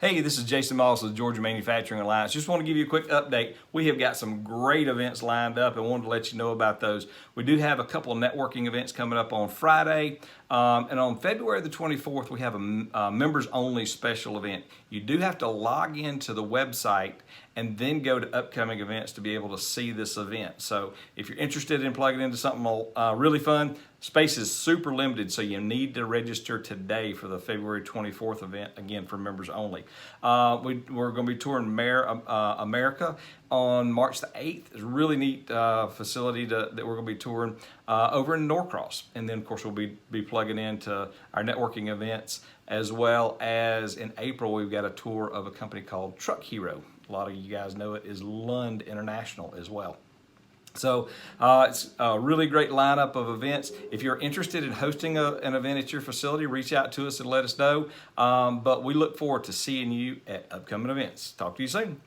Hey, this is Jason Moss of the Georgia Manufacturing Alliance. Just want to give you a quick update. We have got some great events lined up and wanted to let you know about those. We do have a couple of networking events coming up on Friday. And on February the 24th, we have a members only special event. You do have to log into the website and then go to upcoming events to be able to see this event. So if you're interested in plugging into something really fun, space is super limited, so you need to register today for the February 24th event, again, for members only. We're going to be touring America on March the 8th. It's a really neat facility that we're going to be touring over in Norcross. And then, of course, we'll be plugging into our networking events, as well as in April, we've got a tour of a company called Truck Hero. A lot of you guys know it is Lund International as well. So it's a really great lineup of events. If you're interested in hosting an event at your facility, reach out to us and let us know. But we look forward to seeing you at upcoming events. Talk to you soon.